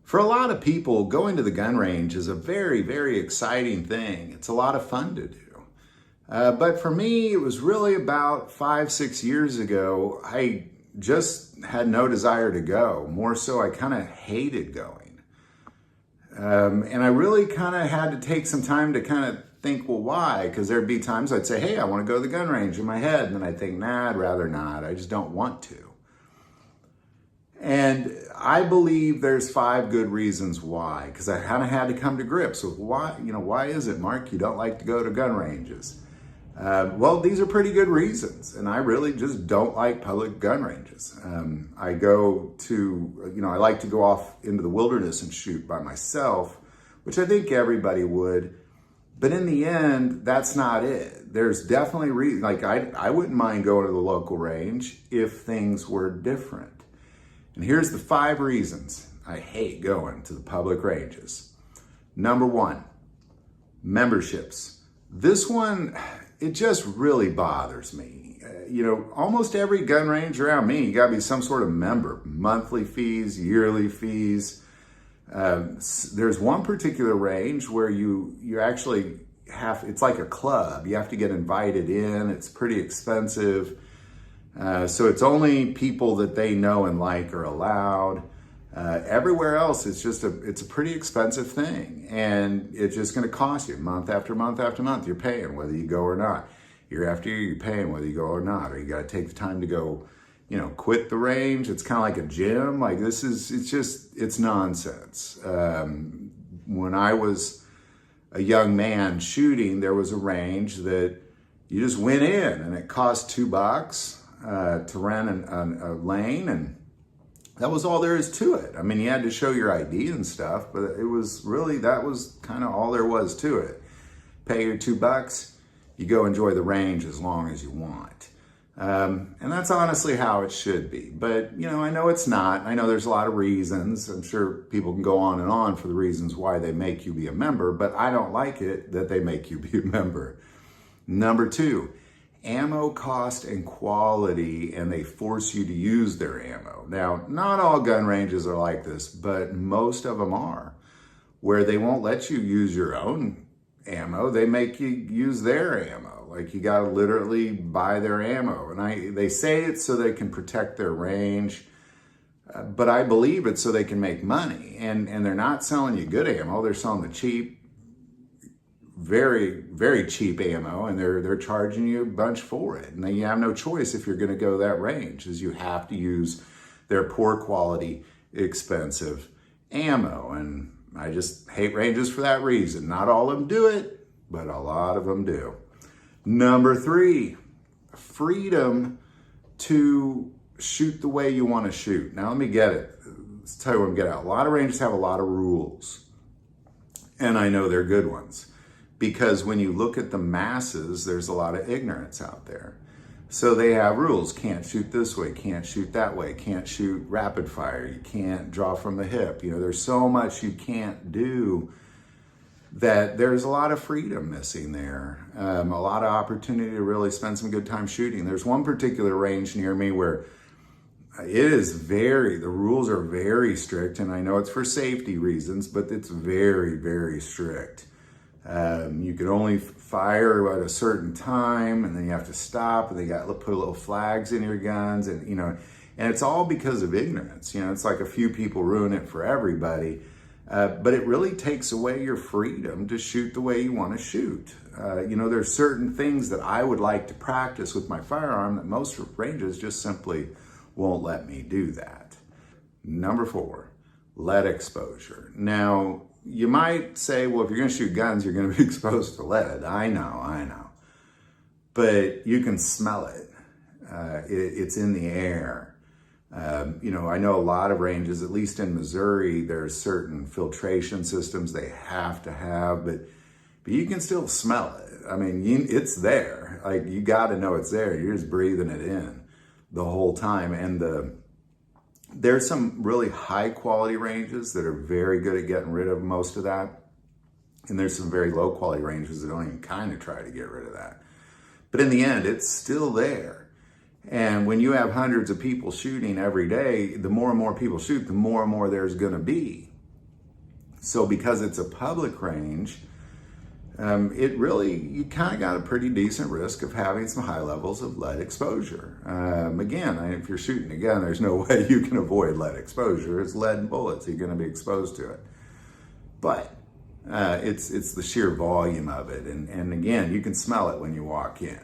For a lot of people, going to the gun range is a very, very exciting thing. It's a lot of fun to do. But for me, it was really about 5, 6 years ago. I just had no desire to go. More so, I kind of hated going. And I really kind of had to take some time to kind of think, well, why? Because there'd be times I'd say, hey, I want to go to the gun range in my head. And then I'd think, nah, I'd rather not. I just don't want to. And I believe there's 5 good reasons why, because I kind of had to come to grips with why is it, Mark, you don't like to go to gun ranges? Well, these are pretty good reasons, and I really just don't like public gun ranges. I like to go off into the wilderness and shoot by myself, which I think everybody would. But in the end, that's not it. There's definitely reasons. I wouldn't mind going to the local range if things were different. And here's the 5 reasons I hate going to the public ranges. Number 1, memberships. This one, it just really bothers me. Almost every gun range around me, you gotta be some sort of member. Monthly fees, yearly fees. There's one particular range where you actually it's like a club. You have to get invited in. It's pretty expensive. So it's only people that they know and like are allowed. Everywhere else, it's a pretty expensive thing, and it's just going to cost you month after month after month. You're paying whether you go or not. Year after year, you're paying whether you go or not. Or you got to take the time to go, quit the range. It's kind of like a gym. It's nonsense. When I was a young man shooting, there was a range that you just went in, and it cost $2 to rent a lane, and that was all there is to it. I mean, you had to show your ID and stuff, but that was kind of all there was to it. Pay your $2, you go enjoy the range as long as you want. And that's honestly how it should be. But, I know it's not. I know there's a lot of reasons. I'm sure people can go on and on for the reasons why they make you be a member, but I don't like it that they make you be a member. Number 2, ammo cost and quality, and they force you to use their ammo. Now, not all gun ranges are like this, but most of them are, where they won't let you use your own ammo. They make you use their ammo. Like, you gotta literally buy their ammo. And they say it's so they can protect their range, but I believe it's so they can make money. And they're not selling you good ammo. They're selling the cheap, very, very cheap ammo, and they're charging you a bunch for it. And then you have no choice if you're gonna go that range, is you have to use their poor quality, expensive ammo. And I just hate ranges for that reason. Not all of them do it, but a lot of them do. Number 3, freedom to shoot the way you wanna shoot. Now let me get it. Let's tell you what I'm getting at. A lot of ranges have a lot of rules, and I know they're good ones. Because when you look at the masses, there's a lot of ignorance out there. So they have rules. Can't shoot this way, can't shoot that way, can't shoot rapid fire, you can't draw from the hip. There's so much you can't do that there's a lot of freedom missing there. A lot of opportunity to really spend some good time shooting. There's one particular range near me where the rules are very strict, and I know it's for safety reasons, but it's very, very strict. You can only fire at a certain time, and then you have to stop, and they put little flags in your guns, and and it's all because of ignorance. It's like a few people ruin it for everybody, but it really takes away your freedom to shoot the way you want to shoot. There's certain things that I would like to practice with my firearm that most ranges just simply won't let me do that. Number 4, lead exposure. Now, you might say, well, if you're going to shoot guns, you're going to be exposed to lead. I know. But you can smell it. It's in the air. I know a lot of ranges, at least in Missouri, there's certain filtration systems they have to have, but you can still smell it. I mean, it's there. Like, you got to know it's there. You're just breathing it in the whole time. And there's some really high quality ranges that are very good at getting rid of most of that. And there's some very low quality ranges that don't even kind of try to get rid of that. But in the end, it's still there. And when you have hundreds of people shooting every day, the more and more people shoot, the more and more there's gonna be. So because it's a public range, it really, you kind of got a pretty decent risk of having some high levels of lead exposure. Again, if you're shooting a gun, there's no way you can avoid lead exposure. It's lead and bullets, you're going to be exposed to it. But it's the sheer volume of it. And again, you can smell it when you walk in.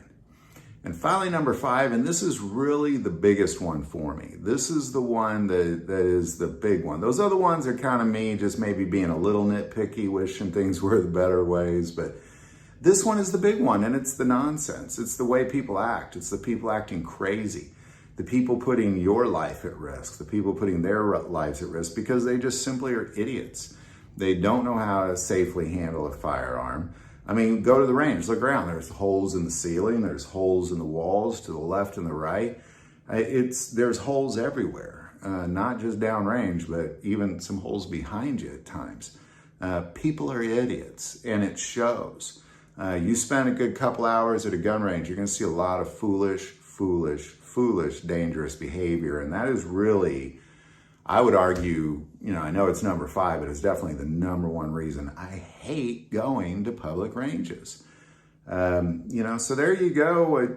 And finally, number 5, and this is really the biggest one for me. This is the one that is the big one. Those other ones are kind of me just maybe being a little nitpicky, wishing things were the better ways. But this one is the big one, and it's the nonsense. It's the way people act. It's the people acting crazy. The people putting your life at risk. The people putting their lives at risk because they just simply are idiots. They don't know how to safely handle a firearm. I mean, go to the range, look around. There's holes in the ceiling, there's holes in the walls to the left and the right. There's holes everywhere, not just downrange, but even some holes behind you at times. People are idiots, and it shows. You spend a good couple hours at a gun range, you're gonna see a lot of foolish, dangerous behavior, and that is really, I would argue, I know it's number 5, but it's definitely the number 1 reason I hate going to public ranges. So there you go.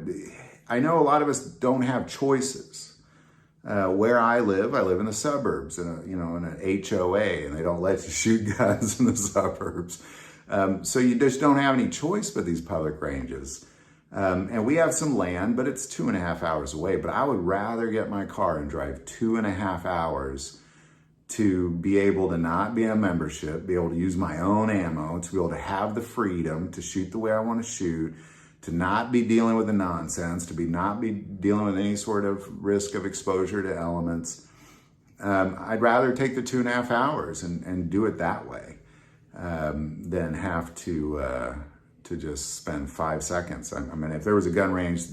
I know a lot of us don't have choices. Where I live in the suburbs, in an HOA, and they don't let you shoot guns in the suburbs. So you just don't have any choice but these public ranges. And we have some land, but it's 2.5 hours away. But I would rather get my car and drive 2.5 hours to be able to not be a membership, be able to use my own ammo, to be able to have the freedom to shoot the way I want to shoot, to not be dealing with the nonsense, to not be dealing with any sort of risk of exposure to elements. I'd rather take the 2.5 hours and do it that way than have to just spend 5 seconds. I mean, if there was a gun range,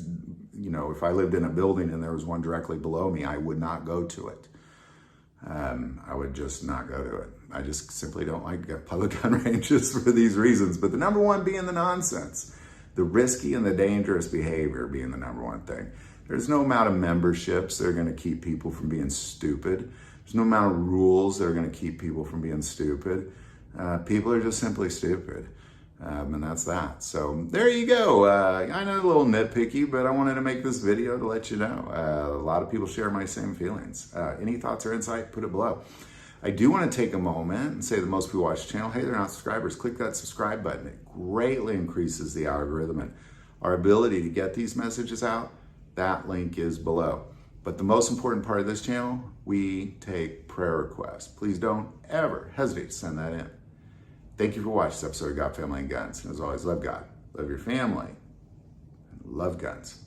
if I lived in a building and there was one directly below me, I would not go to it. I would just not go to it. I just simply don't like public gun ranges for these reasons. But the number 1 being the nonsense, the risky and the dangerous behavior being the number 1 thing. There's no amount of memberships that are going to keep people from being stupid. There's no amount of rules that are going to keep people from being stupid. People are just simply stupid. And that's that. So there you go. I know a little nitpicky, but I wanted to make this video to let you know. A lot of people share my same feelings. Any thoughts or insight, put it below. I do want to take a moment and say that most people watch the channel, hey, they're not subscribers. Click that subscribe button. It greatly increases the algorithm and our ability to get these messages out. That link is below. But the most important part of this channel, we take prayer requests. Please don't ever hesitate to send that in. Thank you for watching this episode of God, Family, and Guns. And as always, love God, love your family, and love guns.